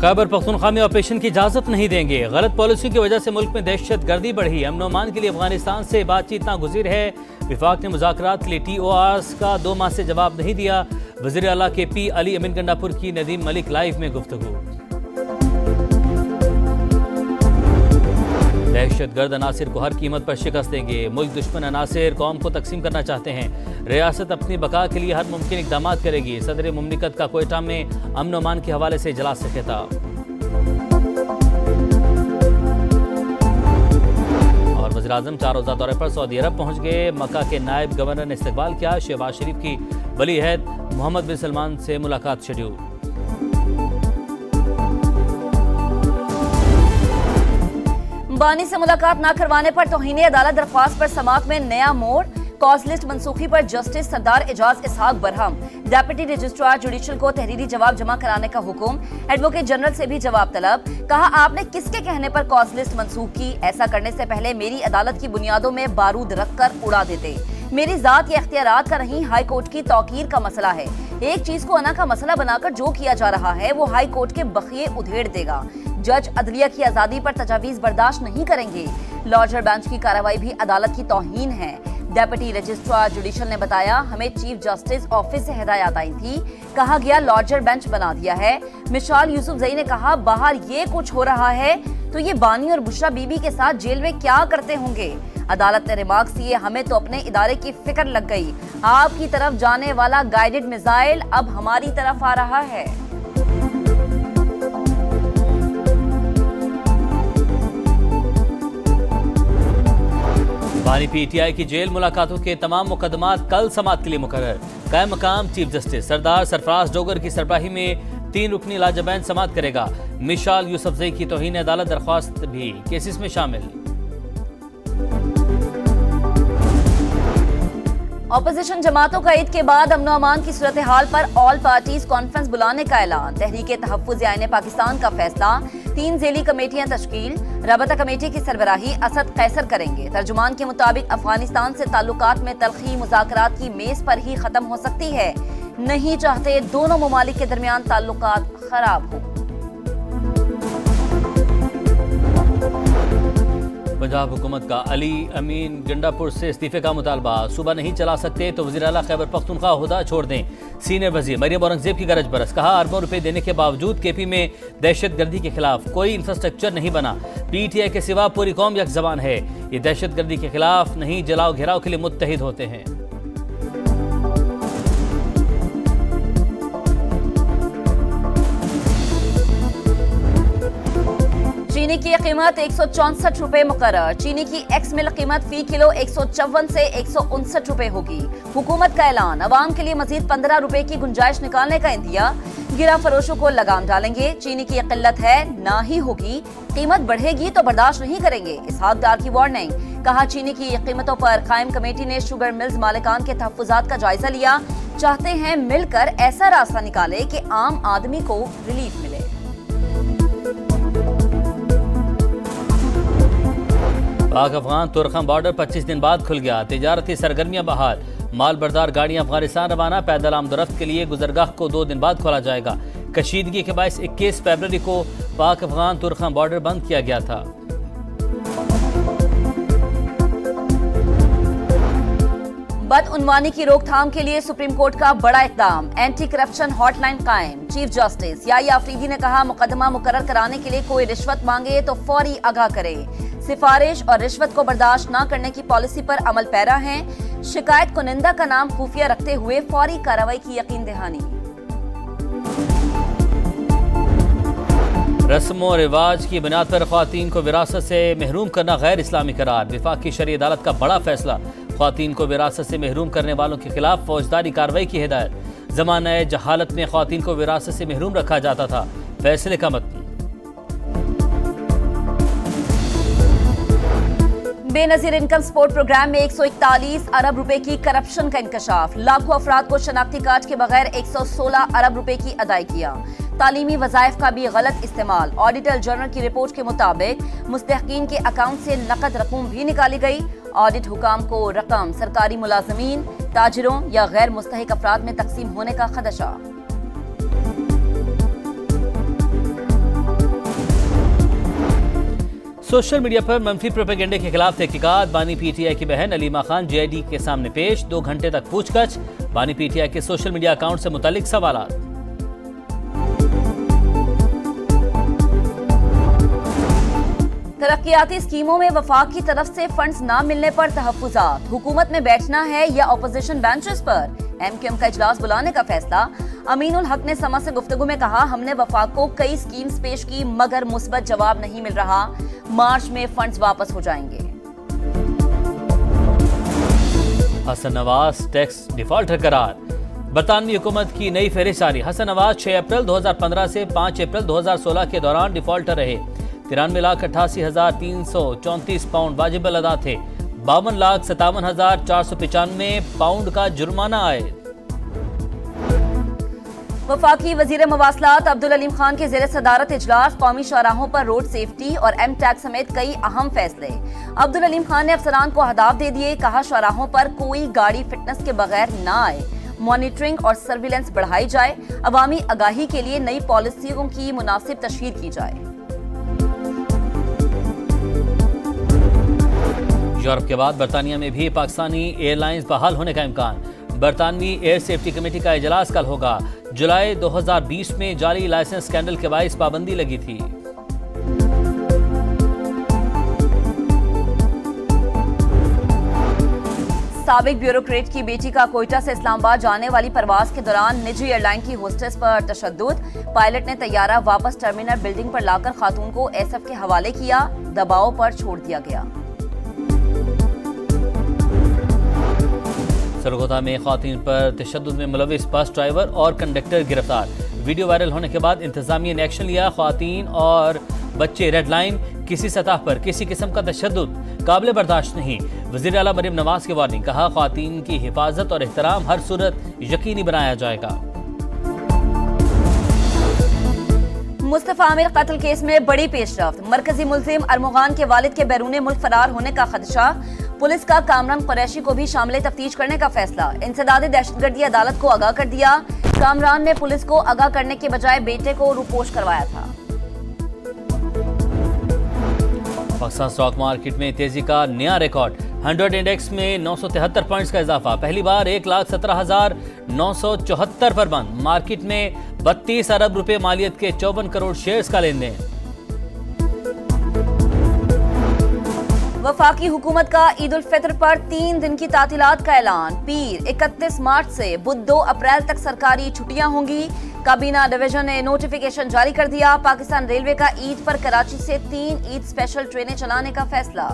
खैबर पख्तूनख्वा में ऑपरेशन की इजाजत नहीं देंगे। गलत पॉलिसी की वजह से मुल्क में दहशत गर्दी बढ़ी। अमन अमान के लिए अफगानिस्तान से बातचीत नागुज़ीर है। विफाक ने मुज़ाकरात के लिए TORs का 2 माह से जवाब नहीं दिया। वज़ीर आला KP अली अमीन गंडापुर की नदीम मलिक लाइव में गुफ्तगू। दहशतगर्द अनासिर को हर कीमत पर शिकस्त देंगे। मुल्क दुश्मन अनासिर कौम को तकसीम करना चाहते हैं। रियासत अपनी बका के लिए हर मुमकिन इक़दाम करेगी। सदर मुमलिकत का कोयटा में अमन अमान के हवाले से इजलास से खिताब। और वज़ीर-ए-आज़म 4 रोज़ा दौरे पर सऊदी अरब पहुंच गए। मक्का के नायब गवर्नर ने इस्तकबाल किया। शहबाज शरीफ की वली अहद मोहम्मद बिन सलमान से मुलाकात शेड्यूल। बानी से मुलाकात न करवाने पर तौहीन अदालत दरख्वास्त पर समाअत में नया मोड़। कॉज लिस्ट मनसूखी पर जस्टिस सरदार एजाज इसहाक बरहम। डेप्यूटी रजिस्ट्रार जुडिशल को तहरीरी जवाब जमा कराने का हुक्म। एडवोकेट जनरल से भी जवाब तलब। कहा, आपने किसके कहने पर कॉज लिस्ट मनसूख की? ऐसा करने से पहले मेरी अदालत की बुनियादों में बारूद रखकर उड़ा देते। मेरी जात या इख्तियारात का नहीं, हाई कोर्ट की तौकीर का मसला है। एक चीज को अना का मसला बनाकर जो किया जा रहा है वो हाई कोर्ट के बखिए उधेड़ देगा। जज अदलिया की आजादी पर तजावीज बर्दाश्त नहीं करेंगे। लॉर्जर बेंच की कार्रवाई भी अदालत की तौहीन है। डेप्यूटी रजिस्ट्रार जुडिशल ने बताया, हमें चीफ जस्टिस ऑफिस से हिदायत आई थी, कहा गया लॉर्जर बेंच बना दिया है। मिसाल यूसुफजई ने कहा, बाहर ये कुछ हो रहा है तो ये बानी और बुशरा बीबी के साथ जेल में क्या करते होंगे। अदालत ने रिमार्क्स दिए, हमें तो अपने इदारे की फिक्र लग गई। आपकी तरफ जाने वाला गाइडेड मिसाइल अब हमारी तरफ आ रहा है। बानी PTI की जेल मुलाकातों के तमाम मुकदमात कल समाअत के लिए मुकर्रर। कायम मकाम चीफ जस्टिस सरदार सरफराज डोगर की सरबराही में 3 रुकनी लाजबैन समाअत करेगा। मिसाल यूसुफजई की तौहीन अदालत दरख्वास्त भी केसेस में शामिल। ऑपोजिशन जमातों का ईद के बाद अमन अमान की सूरत हाल पर ऑल पार्टीज कॉन्फ्रेंस बुलाने का ऐलान। तहरीके तहफ्फुज़ आईन पाकिस्तान का फैसला। 3 ज़ेली कमेटियां तश्कील। रबता कमेटी की सरबराही असद कैसर करेंगे। तर्जुमान के मुताबिक अफगानिस्तान से ताल्लुकात में तलखी मुज़ाकरात की मेज पर ही खत्म हो सकती है। नहीं चाहते दोनों ममालिक के दरमियान ताल्लुकात खराब हो। पंजाब हुकूमत का अली अमीन गंडापुर से इस्तीफे का मुतालबा। सूबा नहीं चला सकते तो वज़ीर आला खैबर पख्तूनख्वा ओहदा छोड़ दें। सीनियर वज़ीर मरियम औरंगजेब की गरज बरस। कहा, अरबों रुपए देने के बावजूद KP में दहशत गर्दी के खिलाफ कोई इंफ्रास्ट्रक्चर नहीं बना। PTI के सिवा पूरी कौम यक ज़बान है। ये दहशत गर्दी के खिलाफ नहीं, जलाओ घेराव के लिए मुत्तहिद होते हैं। चीनी की कीमत 164 रुपए मुकर्रर। चीनी की एक्स मिल कीमत फी किलो 154 से 159 रुपए होगी। हुकूमत का ऐलान, अवाम के लिए मजीद 15 रुपए की गुंजाइश निकालने का इंतज़ार। गिरा फरोशों को लगाम डालेंगे। चीनी की किल्लत है, ना ही होगी। कीमत बढ़ेगी तो बर्दाश्त नहीं करेंगे। इसहाक डार की वार्निंग। कहा, चीनी की कीमतों पर कायम कमेटी ने शुगर मिल्स मालिकान के तहफ्फुजात का जायजा लिया। चाहते हैं मिलकर ऐसा रास्ता निकाले कि आम आदमी को रिलीफ मिले। पाक अफगान तुर्खम बॉर्डर 25 दिन बाद खुल गया। तिजारती सरगर्मियां बहाल। माल बरदार गाड़ियां अफगानिस्तान रवाना। पैदल आमदोरफ्त के लिए गुजरगाह को 2 दिन बाद खोला जाएगा। कशीदगी के बायस 21 फरवरी को पाक अफगान तुर्खम बॉर्डर बंद किया गया था। बदउनवानी की रोकथाम के लिए सुप्रीम कोर्ट का बड़ा इकदाम। एंटी करप्शन हॉटलाइन कायम। चीफ जस्टिस याहिया अफरीदी ने कहा, मुकदमा मुकर्रर कराने के लिए कोई रिश्वत मांगे तो फौरी आगाह करे। सिफारिश और रिश्वत को बर्दाश्त न करने की पॉलिसी पर अमल पैरा हैं। शिकायत कुनिंदा का नाम खुफिया रखते हुए फौरी कार्रवाई की यकीन दहानी। रस्म और रिवाज की बुनियाद पर ख्वातीन को विरासत से महरूम करना गैर इस्लामी करार। विफाक की शरई अदालत का बड़ा फैसला। ख्वातीन को विरासत से महरूम करने वालों के खिलाफ फौजदारी कार्रवाई की हिदायत। ज़माने जहालत में ख्वातीन को विरासत से महरूम रखा जाता था। फैसले का मतन। बेनजीर इनकम सपोर्ट प्रोग्राम में 141 अरब रुपए की करप्शन का इंकशाफ। लाखों अफराद को शनाख्ती कार्ड के बगैर 116 अरब रुपए की अदायगियां। तालीमी वज़ाइफ का भी गलत इस्तेमाल। ऑडिटर जनरल की रिपोर्ट के मुताबिक मुस्तहकीन के अकाउंट से नकद रकूम भी निकाली गई। ऑडिट हुकाम को रकम सरकारी मुलाजमीन, ताजिरों या गैर मुस्तहिक अफराद में तकसीम होने का खदशा। सोशल मीडिया पर मनफी प्रोपेगेंडे के खिलाफ तहकीकात। बानी पीटीआई की बहन अलीमा खान जेआईडी के सामने पेश, 2 घंटे तक पूछताछ। बानी पीटीआई के सोशल मीडिया अकाउंट से मुतालिक सवाल। तरक्याती स्कीमों में वफाक की तरफ से फंड्स ना मिलने पर तहफ्फुज़ात। हुकूमत में बैठना है या अपोजिशन बेंचेस पर, एमक्यूएम का इजलास बुलाने का फैसला। अमीनुल हक ने समा से गुफ्तगू में कहा, हमने वफाक को कई स्कीम्स पेश की मगर मुस्बत जवाब नहीं मिल रहा, मार्च में फंड्स वापस हो जाएंगे। हसन नवाज टैक्स डिफॉल्टर करार। बरतानवी हुकूमत की नई फहरिस्त जारी। हसन नवाज 6 अप्रैल 2015 से 5 अप्रैल 2016 के दौरान डिफॉल्टर रहे। 93,88,334 पाउंड वाजिबल अदा थे। 52,57,495 पाउंड का जुर्माना आए। वफाकी वजीर मवासलात अब्दुल अलीम खान के ज़ेर सदारत इजलास। कौमी शाहराहों पर रोड सेफ्टी और एम टैग समेत कई अहम फैसले। अब्दुल अलीम खान ने अफसरान को अहदाफ दे दिए, कहा शाहराहों पर कोई गाड़ी फिटनेस के बगैर ना आए, मॉनिटरिंग और सर्विलेंस बढ़ाई जाए, अवामी आगाही के लिए नई पॉलिसियों की मुनासिब तशहीर की जाए। यूरोप के बाद बरतानिया में भी पाकिस्तानी एयरलाइंस बहाल होने का इम्कान। बरतानवी एयर सेफ्टी कमेटी का इजलास कल होगा। जुलाई 2020 में जाली लाइसेंस स्कैंडल के बाइस पाबंदी लगी थी। साबिक ब्यूरोक्रेट की बेटी का कोयटा से इस्लामाबाद जाने वाली परवाज के दौरान निजी एयरलाइन की होस्टेस पर तशद्दुद। पायलट ने तैयारा वापस टर्मिनल बिल्डिंग पर लाकर खातून को एसएफ के हवाले किया, दबाव पर छोड़ दिया गया। सरगोधा में खातून पर तशद्दुद में मुलविस बस ड्राइवर और कंडक्टर गिरफ्तार। वीडियो वायरल होने के बाद इंतजामिया ने एक्शन लिया। खातून और बच्चे रेड लाइन, किसी सतह पर किसी किस्म का तशद्दुद काबिल बर्दाश्त नहीं। वज़ीर आला मरियम नवाज की वार्निंग, कहा खातून की हिफाजत और एहतराम हर सूरत यकीनी बनाया जाएगा। मुस्तफा आमिर कत्ल केस में बड़ी पेशरफ्त। मरकजी मुल्जिम अरमुगान के वालिद के बैरून मुल्क फरार होने का खदशा। पुलिस का कामरान कुरैशी को भी शामिल तफ्तीश करने का फैसला। इंसदादी दहशतगर्दी अदालत को आगाह कर दिया। कामरान ने पुलिस को आगाह करने के बजाय बेटे को रूपोश करवाया था। पाकिस्तान स्टॉक मार्केट में तेजी का नया रिकॉर्ड। 100 इंडेक्स में 973 पॉइंट्स का इजाफा। पहली बार 1,17,974 पर बंद। मार्केट में 32 अरब रुपए मालियत के 54 करोड़ शेयर्स का लेन देन। वफाकी हुकूमत का ईद उल फितर पर 3 दिन की तातीलात का ऐलान। पीर 31 मार्च से बुध 2 अप्रैल तक सरकारी छुट्टियां होंगी। काबीना डिवीजन ने नोटिफिकेशन जारी कर दिया। पाकिस्तान रेलवे का ईद पर कराची से 3 ईद स्पेशल ट्रेनें चलाने का फैसला।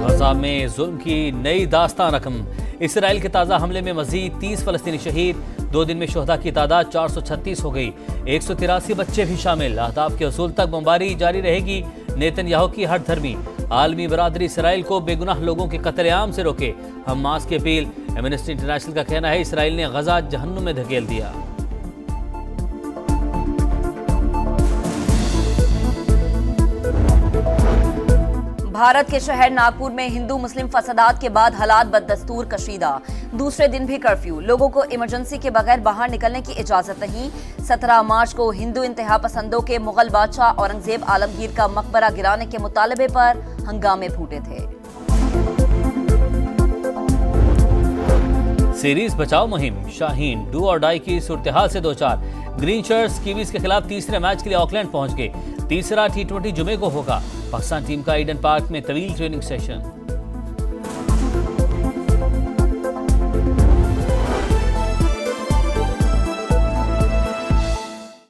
गज़ा में जुल्म की नई दास्तान रकम। इसराइल के ताज़ा हमले में मजीद 30 फलस्तीनी शहीद। 2 दिन में शोहदा की तादाद 436 हो गई। 183 बच्चे भी शामिल। अहदाफ के असूल तक बमबारी जारी रहेगी। नेतन्याहू की हर धर्मी आलमी बरादरी इसराइल को बेगुनाह लोगों के कत्लेआम से रोके। हमास की अपील। एमनेस्टी इंटरनेशनल का कहना है इसराइल ने गजा जहन्नुम में धकेल दिया। भारत के शहर नागपुर में हिंदू मुस्लिम फसादात के बाद हालात बददस्तूर कशीदा। दूसरे दिन भी कर्फ्यू। लोगों को इमरजेंसी के बगैर बाहर निकलने की इजाजत नहीं। 17 मार्च को हिंदू इंतहा पसंदों के मुगल बादशाह औरंगजेब आलमगीर का मकबरा गिराने के मुतालबे पर हंगामे फूटे थे। सीरीज बचाओ मुहिम। शाहीन डू और डाई की सूरत-ए-हाल से 2-4। ग्रीन शर्ट्स कीवीज के खिलाफ तीसरे मैच के लिए ऑकलैंड पहुंच गए। तीसरा T20 जुमे को होगा। पाकिस्तान टीम का ईडन पार्क में तवील ट्रेनिंग सेशन।